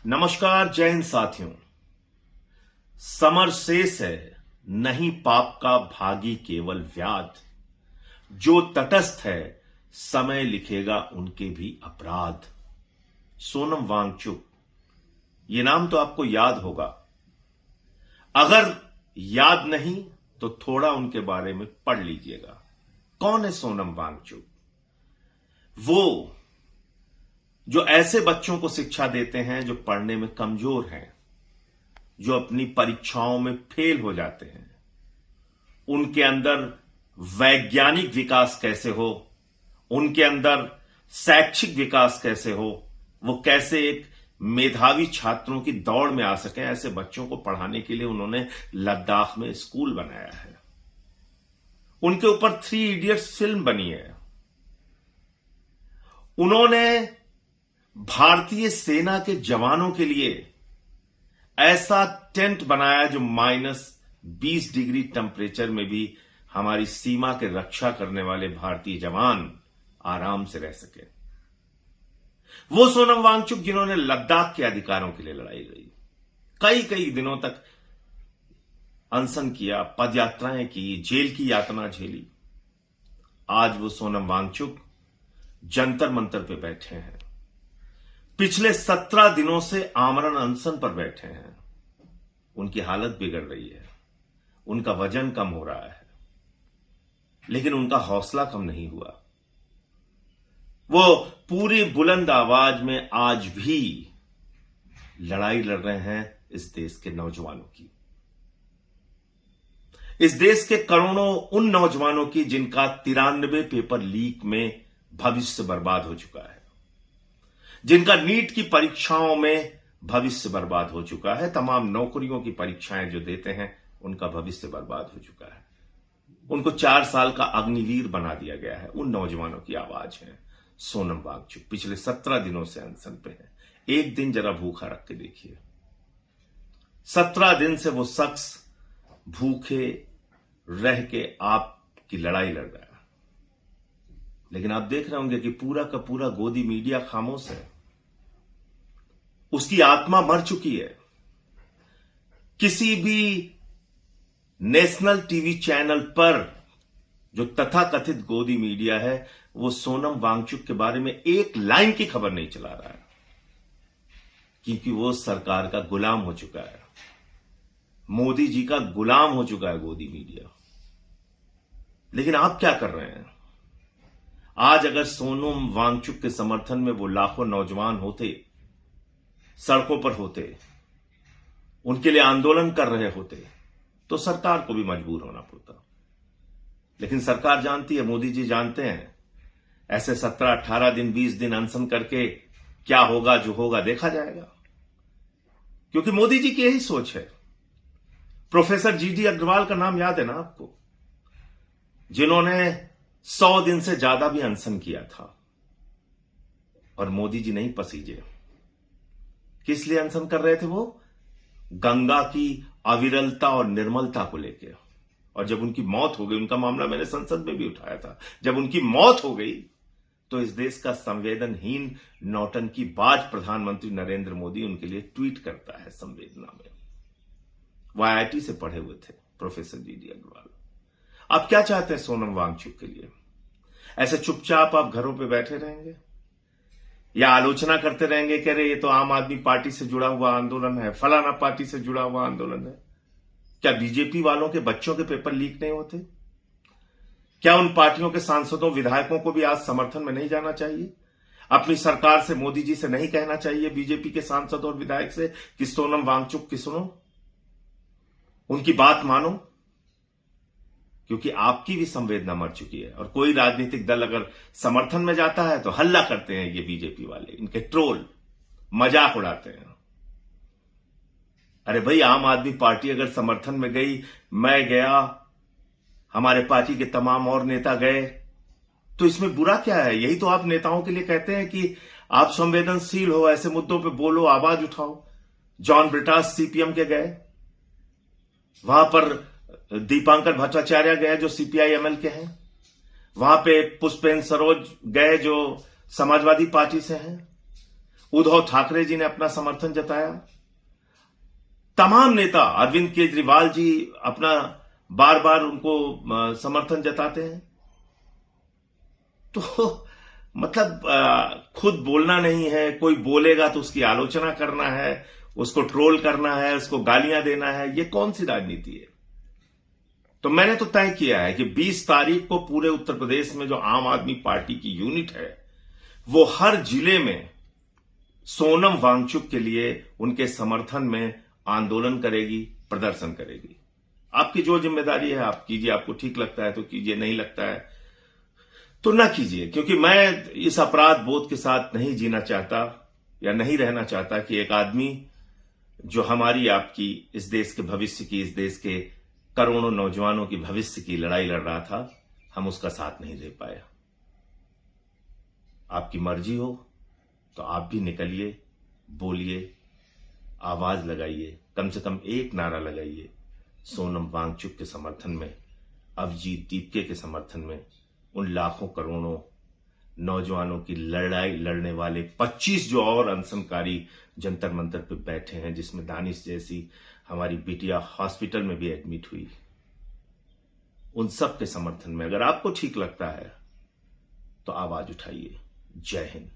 नमस्कार, जय हिंद साथियों। समर शेष है नहीं पाप का भागी केवल व्याध, जो तटस्थ है समय लिखेगा उनके भी अपराध। सोनम वांगचुक, ये नाम तो आपको याद होगा। अगर याद नहीं तो थोड़ा उनके बारे में पढ़ लीजिएगा। कौन है सोनम वांगचुक? वो जो ऐसे बच्चों को शिक्षा देते हैं जो पढ़ने में कमजोर हैं, जो अपनी परीक्षाओं में फेल हो जाते हैं। उनके अंदर वैज्ञानिक विकास कैसे हो, उनके अंदर शैक्षिक विकास कैसे हो, वो कैसे एक मेधावी छात्रों की दौड़ में आ सके, ऐसे बच्चों को पढ़ाने के लिए उन्होंने लद्दाख में स्कूल बनाया है। उनके ऊपर 3 इडियट्स फिल्म बनी है। उन्होंने भारतीय सेना के जवानों के लिए ऐसा टेंट बनाया जो -20 डिग्री टेम्परेचर में भी हमारी सीमा के रक्षा करने वाले भारतीय जवान आराम से रह सके। वो सोनम वांगचुक जिन्होंने लद्दाख के अधिकारों के लिए लड़ाई लड़ी, कई दिनों तक अनशन किया, पदयात्राएं की, जेल की यातना झेली। आज वो सोनम वांगचुक जंतर मंतर पे बैठे हैं। पिछले 17 दिनों से आमरण अनशन पर बैठे हैं। उनकी हालत बिगड़ रही है, उनका वजन कम हो रहा है, लेकिन उनका हौसला कम नहीं हुआ। वो पूरी बुलंद आवाज में आज भी लड़ाई लड़ रहे हैं इस देश के नौजवानों की, इस देश के करोड़ों उन नौजवानों की जिनका 93 पेपर लीक में भविष्य बर्बाद हो चुका है, जिनका नीट की परीक्षाओं में भविष्य बर्बाद हो चुका है, तमाम नौकरियों की परीक्षाएं जो देते हैं उनका भविष्य बर्बाद हो चुका है। उनको 4 साल का अग्निवीर बना दिया गया है। उन नौजवानों की आवाज है सोनम वांगचुक। पिछले 17 दिनों से अनशन पे है। एक दिन जरा भूखा रख के देखिए। 17 दिन से वो शख्स भूखे रह के आपकी लड़ाई लड़ रहा है, लेकिन आप देख रहे होंगे कि पूरा का पूरा गोदी मीडिया खामोश है। उसकी आत्मा मर चुकी है। किसी भी नेशनल टीवी चैनल पर जो तथाकथित गोदी मीडिया है, वो सोनम वांगचुक के बारे में एक लाइन की खबर नहीं चला रहा है, क्योंकि वो सरकार का गुलाम हो चुका है। मोदी जी का गुलाम हो चुका है गोदी मीडिया। लेकिन आप क्या कर रहे हैं? आज अगर सोनम वांगचुक के समर्थन में वो लाखों नौजवान होते, सड़कों पर होते, उनके लिए आंदोलन कर रहे होते, तो सरकार को भी मजबूर होना पड़ता। लेकिन सरकार जानती है, मोदी जी जानते हैं, ऐसे 17, 18 दिन, 20 दिन अनशन करके क्या होगा, जो होगा देखा जाएगा। क्योंकि मोदी जी की यही सोच है। प्रोफेसर जीडी अग्रवाल का नाम याद है ना आपको, जिन्होंने 100 दिन से ज्यादा भी अनशन किया था और मोदी जी नहीं पसीजे। किस लिए अनशन कर रहे थे वो? गंगा की अविरलता और निर्मलता को लेकर। और जब उनकी मौत हो गई, उनका मामला मैंने संसद में भी उठाया था, जब उनकी मौत हो गई तो इस देश का संवेदनहीन नौटंकीबाज प्रधानमंत्री नरेंद्र मोदी उनके लिए ट्वीट करता है संवेदना में। वो IIT से पढ़े हुए थे प्रोफेसर जीडी अग्रवाल। आप क्या चाहते हैं सोनम वांगचुक के लिए? ऐसे चुपचाप आप घरों पे बैठे रहेंगे या आलोचना करते रहेंगे कि अरे ये तो आम आदमी पार्टी से जुड़ा हुआ आंदोलन है, फलाना पार्टी से जुड़ा हुआ आंदोलन है? क्या बीजेपी वालों के बच्चों के पेपर लीक नहीं होते? क्या उन पार्टियों के सांसदों, विधायकों को भी आज समर्थन में नहीं जाना चाहिए? अपनी सरकार से, मोदी जी से नहीं कहना चाहिए बीजेपी के सांसद और विधायक से कि सोनम वांगचुक की सुनो, उनकी बात मानो? क्योंकि आपकी भी संवेदना मर चुकी है। और कोई राजनीतिक दल अगर समर्थन में जाता है तो हल्ला करते हैं ये बीजेपी वाले, इनके ट्रोल, मजाक उड़ाते हैं। अरे भाई, आम आदमी पार्टी अगर समर्थन में गई, मैं गया, हमारे पार्टी के तमाम और नेता गए, तो इसमें बुरा क्या है? यही तो आप नेताओं के लिए कहते हैं कि आप संवेदनशील हो, ऐसे मुद्दों पे बोलो, आवाज उठाओ। जॉन ब्रिटास CPM के गए, वहां पर दीपांकर भट्टाचार्य गए जो CPI-ML के हैं, वहां पे पुष्पेंद्र सरोज गए जो समाजवादी पार्टी से हैं, उद्धव ठाकरे जी ने अपना समर्थन जताया, तमाम नेता, अरविंद केजरीवाल जी अपना बार बार उनको समर्थन जताते हैं। तो मतलब खुद बोलना नहीं है, कोई बोलेगा तो उसकी आलोचना करना है, उसको ट्रोल करना है, उसको गालियां देना है, ये कौन सी राजनीति है? तो मैंने तो तय किया है कि 20 तारीख को पूरे उत्तर प्रदेश में जो आम आदमी पार्टी की यूनिट है वो हर जिले में सोनम वांगचुक के लिए उनके समर्थन में आंदोलन करेगी, प्रदर्शन करेगी। आपकी जो जिम्मेदारी है आप कीजिए, आपको ठीक लगता है तो कीजिए, नहीं लगता है तो ना कीजिए, क्योंकि मैं इस अपराध बोध के साथ नहीं जीना चाहता या नहीं रहना चाहता कि एक आदमी जो हमारी आपकी इस देश के भविष्य की, इस देश के करोड़ों नौजवानों की भविष्य की लड़ाई लड़ रहा था, हम उसका साथ नहीं दे पाए। आपकी मर्जी हो तो आप भी निकलिए, बोलिए, आवाज लगाइए, कम से कम एक नारा लगाइए सोनम वांगचुक के समर्थन में, अभिजीत दीपके के समर्थन में, उन लाखों करोड़ों नौजवानों की लड़ाई लड़ने वाले 25 जो और अनशनकारी जंतर मंतर पे बैठे हैं, जिसमें दानिश जैसी हमारी बिटिया हॉस्पिटल में भी एडमिट हुई, उन सब के समर्थन में अगर आपको ठीक लगता है तो आवाज उठाइए। जय हिंद।